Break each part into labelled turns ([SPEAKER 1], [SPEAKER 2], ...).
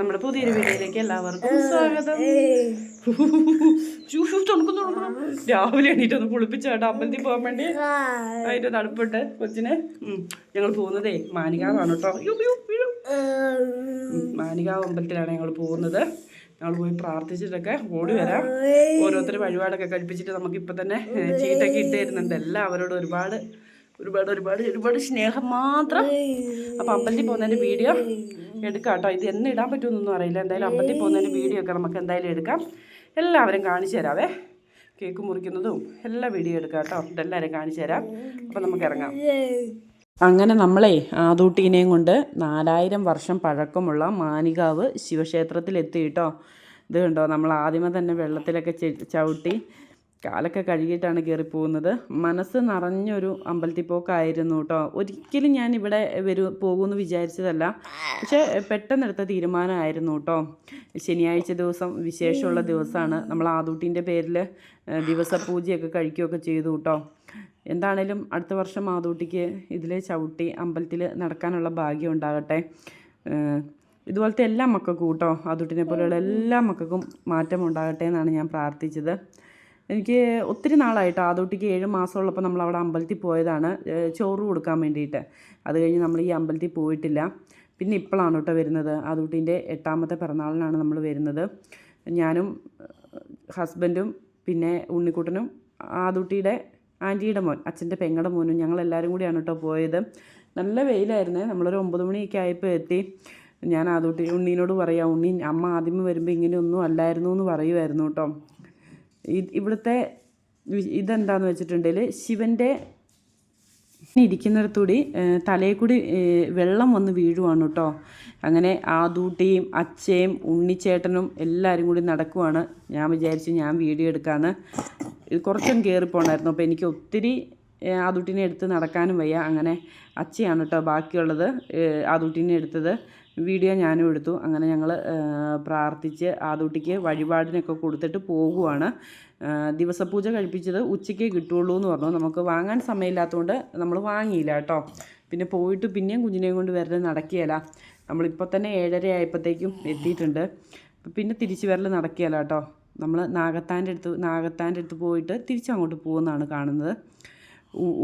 [SPEAKER 1] നമ്മുടെ പുതിയൊരു വീഡിയോയിലേക്ക് എല്ലാവർക്കും സ്വാഗതം. രാവിലെ എണീറ്റൊന്ന് കുളിപ്പിച്ചേട്ടാ അമ്പലത്തിൽ പോകാൻ വേണ്ടി അതിൻ്റെ തണുപ്പിട്ട് കൊച്ചിന്. ഞങ്ങൾ പോകുന്നതേ മാനികാവാണ് കേട്ടോ. മാനികാവ് അമ്പലത്തിലാണ് ഞങ്ങൾ പോകുന്നത്. ഞങ്ങൾ പോയി പ്രാർത്ഥിച്ചിട്ടൊക്കെ ഓടി വരാം. ഓരോരുത്തർ വഴിപാടൊക്കെ കഴിപ്പിച്ചിട്ട് നമുക്കിപ്പോൾ തന്നെ ചീട്ടൊക്കെ ഇട്ട് തരുന്നുണ്ട്. എല്ലാവരോടും ഒരുപാട് ഒരുപാട് ഒരുപാട് ഒരുപാട് സ്നേഹം മാത്രം. അപ്പോൾ അമ്പലത്തിൽ പോകുന്നതിൻ്റെ വീഡിയോ എടുക്കാം കേട്ടോ. ഇത് എന്ന് ഇടാൻ പറ്റുമെന്നൊന്നും അറിയില്ല. എന്തായാലും അമ്പലത്തിൽ പോകുന്നതിൻ്റെ വീഡിയോ ഒക്കെ നമുക്ക് എന്തായാലും എടുക്കാം. എല്ലാവരും കാണിച്ചു തരാവേ. കേക്ക് മുറിക്കുന്നതും എല്ലാ വീഡിയോ എടുക്കാം കേട്ടോ. ഇതെല്ലാവരും കാണിച്ചു തരാം. അപ്പോൾ നമുക്ക് ഇറങ്ങാം. അങ്ങനെ നമ്മളെ ആദൂട്ടീനെയും കൊണ്ട് 4000 വർഷം പഴക്കമുള്ള മാനികാവ് ശിവക്ഷേത്രത്തിലെത്തി കേട്ടോ. ഇത് കണ്ടോ, നമ്മൾ ആദ്യമേ തന്നെ വെള്ളത്തിലൊക്കെ ചവിട്ടി കാലൊക്കെ കഴുകിയിട്ടാണ് കയറി പോകുന്നത്. മനസ്സ് നിറഞ്ഞൊരു അമ്പലത്തിൽ പോക്കായിരുന്നു കേട്ടോ. ഒരിക്കലും ഞാൻ ഇവിടെ പോകുമെന്ന് വിചാരിച്ചതല്ല, പക്ഷേ പെട്ടെന്നെടുത്ത തീരുമാനമായിരുന്നു കേട്ടോ. ശനിയാഴ്ച ദിവസം വിശേഷമുള്ള ദിവസമാണ്. നമ്മൾ ആദൂട്ടീൻ്റെ പേരിൽ ദിവസപൂജയൊക്കെ കഴിക്കുകയൊക്കെ ചെയ്തു കേട്ടോ. എന്താണേലും അടുത്ത വർഷം ആദൂട്ടിക്ക് ഇതിൽ ചവിട്ടി അമ്പലത്തിൽ നടക്കാനുള്ള ഭാഗ്യം ഉണ്ടാകട്ടെ. ഇതുപോലത്തെ എല്ലാ മക്കൾക്കും കേട്ടോ, ആദൂട്ടിനെ പോലെയുള്ള എല്ലാ മക്കൾക്കും മാറ്റം ഉണ്ടാകട്ടെ എന്നാണ് ഞാൻ പ്രാർത്ഥിച്ചത്. എനിക്ക് ഒത്തിരി നാളായിട്ട് ആദൂട്ടിക്ക് 7 മാസമുള്ളപ്പോൾ നമ്മൾ അവിടെ അമ്പലത്തിൽ പോയതാണ് ചോറ് കൊടുക്കാൻ വേണ്ടിയിട്ട്. അത് കഴിഞ്ഞ് നമ്മൾ ഈ അമ്പലത്തിൽ പോയിട്ടില്ല. പിന്നെ ഇപ്പോഴാണ് കേട്ടോ വരുന്നത്. ആദൂട്ടീൻ്റെ 8ാമത്തെ പിറന്നാളിനാണ് നമ്മൾ വരുന്നത്. ഞാനും ഹസ്ബൻഡും പിന്നെ ഉണ്ണിക്കുട്ടനും ആദൂട്ടിയുടെ ആൻറ്റിയുടെ മോൻ, അച്ഛൻ്റെ പെങ്ങളുടെ മോനും, ഞങ്ങളെല്ലാവരും കൂടിയാണ് കേട്ടോ പോയത്. നല്ല വെയിലായിരുന്നേ. നമ്മളൊരു 9 മണിയൊക്കെ ആയപ്പോൾ എത്തി. ഞാൻ ആദൂട്ടി ഉണ്ണീനോട് പറയാം, ഉണ്ണി അമ്മ ആദ്യമേ വരുമ്പോൾ ഇങ്ങനെയൊന്നും അല്ലായിരുന്നു എന്ന് പറയുമായിരുന്നു കേട്ടോ. ഇവിടുത്തെ ഇതെന്താണെന്ന് വെച്ചിട്ടുണ്ടെങ്കിൽ ശിവൻ്റെ ഇരിക്കുന്നിടത്തൂടി തലയിൽ കൂടി വെള്ളം വന്ന് വീഴുവാണ് കേട്ടോ. അങ്ങനെ ആദൂട്ടിയും അച്ഛയും ഉണ്ണിച്ചേട്ടനും എല്ലാവരും കൂടി നടക്കുവാണ്. ഞാൻ വിചാരിച്ചു ഞാൻ വീഡിയോ എടുക്കാമെന്ന്. കുറച്ചൊന്നും കയറിപ്പോണായിരുന്നു. അപ്പോൾ എനിക്ക് ഒത്തിരി ആദൂട്ടിനെ എടുത്ത് നടക്കാനും വയ്യ. അങ്ങനെ അച്ഛയാണ് കേട്ടോ ബാക്കിയുള്ളത് ആദൂട്ടിനെ എടുത്തത്. വീഡിയോ ഞാനും എടുത്തു. അങ്ങനെ ഞങ്ങൾ പ്രാർത്ഥിച്ച് ആദൂട്ടിക്ക് വഴിപാടിനൊക്കെ കൊടുത്തിട്ട് പോകുവാണ്. ദിവസപൂജ കഴിപ്പിച്ചത് ഉച്ചയ്ക്കേ കിട്ടുള്ളൂ എന്ന് പറഞ്ഞു. നമുക്ക് വാങ്ങാൻ സമയമില്ലാത്തതുകൊണ്ട് നമ്മൾ വാങ്ങിയില്ല കേട്ടോ. പിന്നെ പോയിട്ട് പിന്നെയും കുഞ്ഞിനെയും കൊണ്ട് വരൽ നടക്കുകയില്ല. നമ്മളിപ്പോൾ തന്നെ 7:30 ആയപ്പോഴത്തേക്കും എത്തിയിട്ടുണ്ട്. പിന്നെ തിരിച്ച് വരൽ നടക്കുകയില്ല കേട്ടോ. നമ്മൾ നാഗത്താൻ്റെ അടുത്ത് പോയിട്ട് തിരിച്ചങ്ങോട്ട് പോകുന്നതാണ് കാണുന്നത്.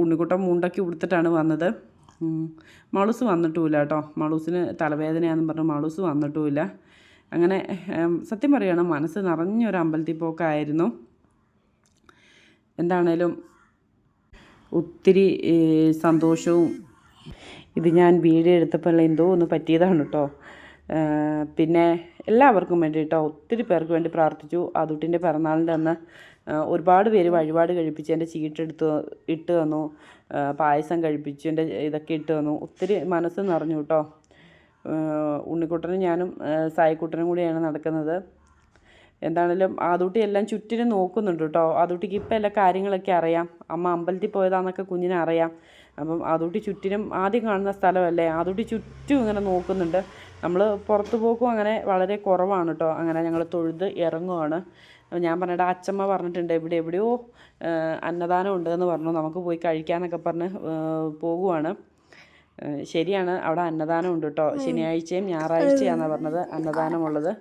[SPEAKER 1] ഉണ്ണിക്കുട്ടൻ മുണ്ടൊക്കെ ഉടുത്തിട്ടാണ് വന്നത്. മളൂസ് വന്നിട്ടുമില്ല കേട്ടോ. മളൂസിന് തലവേദനയാണെന്ന് പറഞ്ഞ് മളൂസ് വന്നിട്ടുമില്ല. അങ്ങനെ സത്യം പറയുകയാണ്, മനസ്സ് നിറഞ്ഞൊരു അമ്പലത്തിൽ പോക്കായിരുന്നു. എന്താണേലും ഒത്തിരി സന്തോഷവും. ഇത് ഞാൻ വീഡിയോ എടുത്തപ്പോൾ എന്തോ ഒന്ന് പറ്റിയതാണ് കേട്ടോ. പിന്നെ എല്ലാവർക്കും വേണ്ടി കേട്ടോ, ഒത്തിരി പേർക്ക് വേണ്ടി പ്രാർത്ഥിച്ചു. ആദൂട്ടിൻ്റെ പിറന്നാളിൻ്റെ അന്ന് ഒരുപാട് പേര് വഴിപാട് കഴിപ്പിച്ച് എൻ്റെ ഇട്ട് തന്നു. പായസം കഴിപ്പിച്ചു, എൻ്റെ ഇതൊക്കെ ഇട്ട് തന്നു. ഒത്തിരി മനസ്സ് നിറഞ്ഞു കേട്ടോ. ഉണ്ണിക്കുട്ടനും ഞാനും സായിക്കുട്ടനും കൂടിയാണ് നടക്കുന്നത്. എന്താണേലും ആദൂട്ടി എല്ലാം ചുറ്റിനും നോക്കുന്നുണ്ട് കേട്ടോ. ആദൂട്ടിക്ക് ഇപ്പം എല്ലാ കാര്യങ്ങളൊക്കെ അറിയാം. അമ്മ അമ്പലത്തിൽ പോയതാണെന്നൊക്കെ കുഞ്ഞിനെ അറിയാം. അപ്പം ആദൂട്ടി ചുറ്റിനും ആദ്യം കാണുന്ന സ്ഥലമല്ലേ, ആദൂട്ടി ചുറ്റും ഇങ്ങനെ നോക്കുന്നുണ്ട്. നമ്മൾ പുറത്ത് പോക്കും അങ്ങനെ വളരെ കുറവാണ് കേട്ടോ. അങ്ങനെ ഞങ്ങൾ തൊഴുത് ഇറങ്ങുവാണ്. ഞാൻ പറഞ്ഞിട്ട് അച്ഛമ്മ പറഞ്ഞിട്ടുണ്ട് എവിടെയോ അന്നദാനം ഉണ്ടെന്ന് പറഞ്ഞു, നമുക്ക് പോയി കഴിക്കാമെന്നൊക്കെ പറഞ്ഞ് പോകുവാണ്. ശരിയാണ്, അവിടെ അന്നദാനം ഉണ്ട് കേട്ടോ. ശനിയാഴ്ചയും ഞായറാഴ്ചയാണെന്നാണ് പറഞ്ഞത് അന്നദാനമുള്ളത്.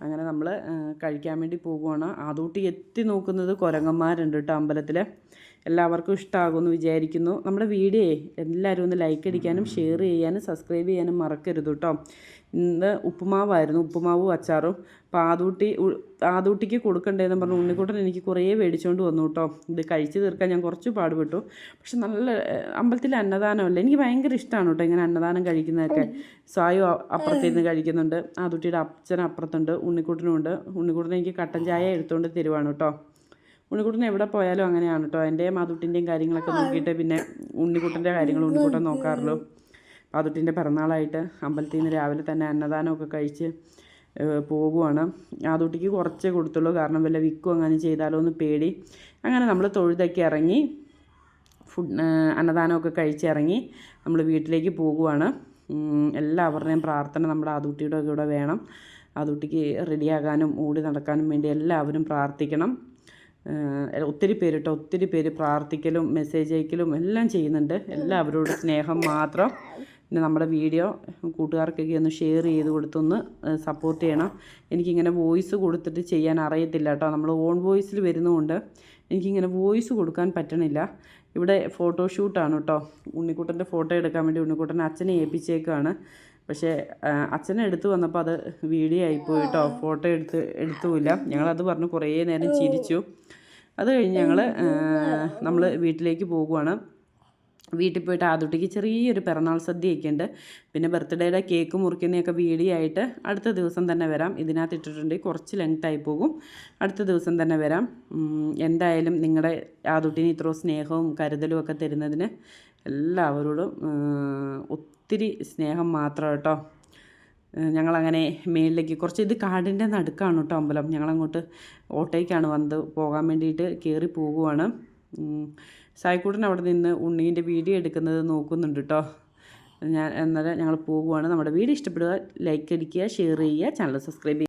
[SPEAKER 1] അങ്ങനെ നമ്മൾ കഴിക്കാൻ വേണ്ടി പോകുവാണ്. ആദൂട്ടി എത്തി നോക്കുന്നത് കുരങ്ങന്മാരുണ്ട് കേട്ടോ അമ്പലത്തിൽ. എല്ലാവർക്കും ഇഷ്ടമാകുമെന്ന് വിചാരിക്കുന്നു. നമ്മുടെ വീഡിയോ എല്ലാവരും ഒന്ന് ലൈക്ക് അടിക്കാനും ഷെയർ ചെയ്യാനും സബ്സ്ക്രൈബ് ചെയ്യാനും മറക്കരുത് കേട്ടോ. ഇന്ന് ഉപ്പുമാവായിരുന്നു, ഉപ്പുമാവും അച്ചാറും. അപ്പോൾ ആദൂട്ടിക്ക് കൊടുക്കണ്ടേന്ന് പറഞ്ഞു ഉണ്ണിക്കുട്ടൻ എനിക്ക് കുറേ മേടിച്ചുകൊണ്ട് വന്നു കേട്ടോ. ഇത് കഴിച്ച് തീർക്കാൻ ഞാൻ കുറച്ച് പാടുപെട്ടു. പക്ഷെ നല്ല അമ്പലത്തിലെ അന്നദാനമല്ലേ, എനിക്ക് ഭയങ്കര ഇഷ്ടമാണ് കേട്ടോ ഇങ്ങനെ അന്നദാനം കഴിക്കുന്നതൊക്കെ. സായു അപ്പുറത്തിരുന്ന് കഴിക്കുന്നുണ്ട്, ആദൂട്ടിയുടെ അച്ഛൻ അപ്പുറത്തുണ്ട്, ഉണ്ണിക്കുട്ടനും ഉണ്ട്. ഉണ്ണിക്കുട്ടനെ എനിക്ക് കട്ടൻ ചായ എടുത്തുകൊണ്ട് തരുവാണ് കേട്ടോ. ഉണ്ണിക്കുട്ടൻ എവിടെ പോയാലും അങ്ങനെയാണ് കേട്ടോ. എൻ്റെയും ആദൂട്ടിൻ്റെയും കാര്യങ്ങളൊക്കെ നോക്കിയിട്ട് പിന്നെ ഉണ്ണിക്കുട്ടൻ്റെ കാര്യങ്ങൾ ഉണ്ണിക്കുട്ടൻ നോക്കാറുള്ളൂ. ആദൂട്ടിൻ്റെ പിറന്നാളായിട്ട് അമ്പലത്തിൽ നിന്ന് രാവിലെ തന്നെ അന്നദാനമൊക്കെ കഴിച്ച് പോകുവാണ്. ആദൂട്ടിക്ക് കുറച്ചേ കൊടുത്തുള്ളൂ, കാരണം വല്ല വിൽക്കും അങ്ങനെ ചെയ്താലോ എന്ന് പേടി. അങ്ങനെ നമ്മൾ തൊഴുതൊക്കെ ഇറങ്ങി അന്നദാനമൊക്കെ കഴിച്ചിറങ്ങി നമ്മൾ വീട്ടിലേക്ക് പോകുവാണ്. എല്ലാവരുടെയും പ്രാർത്ഥന നമ്മുടെ ആദൂട്ടിയുടെ കൂടെ വേണം. ആദൂട്ടിക്ക് റെഡിയാകാനും ഓടി നടക്കാനും വേണ്ടി എല്ലാവരും പ്രാർത്ഥിക്കണം. ഒത്തിരി പേര് പ്രാർത്ഥിക്കലും മെസ്സേജ് അയക്കലും എല്ലാം ചെയ്യുന്നുണ്ട്. എല്ലാവരോടും സ്നേഹം മാത്രം. പിന്നെ നമ്മുടെ വീഡിയോ കൂട്ടുകാർക്കൊക്കെ ഒന്ന് ഷെയർ ചെയ്ത് കൊടുത്തൊന്ന് സപ്പോർട്ട് ചെയ്യണം. എനിക്കിങ്ങനെ വോയിസ് കൊടുത്തിട്ട് ചെയ്യാൻ അറിയത്തില്ല കേട്ടോ. നമ്മൾ ഓൺ വോയിസിൽ വരുന്നതുകൊണ്ട് എനിക്കിങ്ങനെ വോയിസ് കൊടുക്കാൻ പറ്റണില്ല. ഇവിടെ ഫോട്ടോഷൂട്ടാണ് കേട്ടോ. ഉണ്ണിക്കുട്ടൻ്റെ ഫോട്ടോ എടുക്കാൻ വേണ്ടി ഉണ്ണിക്കുട്ടനെ അച്ഛനെ ഏൽപ്പിച്ചേക്കാണ്. പക്ഷേ അച്ഛനെ എടുത്ത് വന്നപ്പോൾ അത് വീഡിയോ ആയിപ്പോയി കേട്ടോ. ഫോട്ടോ എടുത്തുമില്ല. ഞങ്ങളത് പറഞ്ഞ് കുറേ നേരം ചിരിച്ചു. അത് കഴിഞ്ഞ് നമ്മൾ വീട്ടിലേക്ക് പോകുവാണ്. വീട്ടിൽ പോയിട്ട് ആദുട്ടിക്ക് ചെറിയൊരു പിറന്നാൾ സദ്യയൊക്കെ ഉണ്ട്. പിന്നെ ബർത്ത്ഡേയുടെ കേക്ക് മുറിക്കുന്നതൊക്കെ വീഡിയോ ആയിട്ട് അടുത്ത ദിവസം തന്നെ വരാം. ഇതിനകത്ത് ഇട്ടിട്ടുണ്ടെങ്കിൽ കുറച്ച് ലെങ്തായി പോകും. അടുത്ത ദിവസം തന്നെ വരാം. എന്തായാലും നിങ്ങളുടെ ആദുട്ടിന് ഇത്രയും സ്നേഹവും കരുതലും ഒക്കെ തരുന്നതിന് എല്ലാവരോടും ഒത്തിരി സ്നേഹം മാത്രം കേട്ടോ. ഞങ്ങളങ്ങനെ മേളിലേക്ക് കുറച്ച് ഇത് കാടിൻ്റെ നടുക്കാണ് കേട്ടോ അമ്പലം. ഞങ്ങളങ്ങോട്ട് ഓട്ടോയ്ക്കാണ് പോകാൻ വേണ്ടിയിട്ട് കയറി പോകുവാണ്. സായിക്കൂട്ടൻ അവിടെ നിന്ന് ഉണ്ണീൻ്റെ വീഡിയോ എടുക്കുന്നത് നോക്കുന്നുണ്ട് കേട്ടോ. അന്നേരം ഞങ്ങൾ പോകുവാണ്. നമ്മുടെ വീഡിയോ ഇഷ്ടപ്പെടുക, ലൈക്ക് അടിക്കുക, ഷെയർ ചെയ്യുക, ചാനൽ സബ്സ്ക്രൈബ് ചെയ്യുക.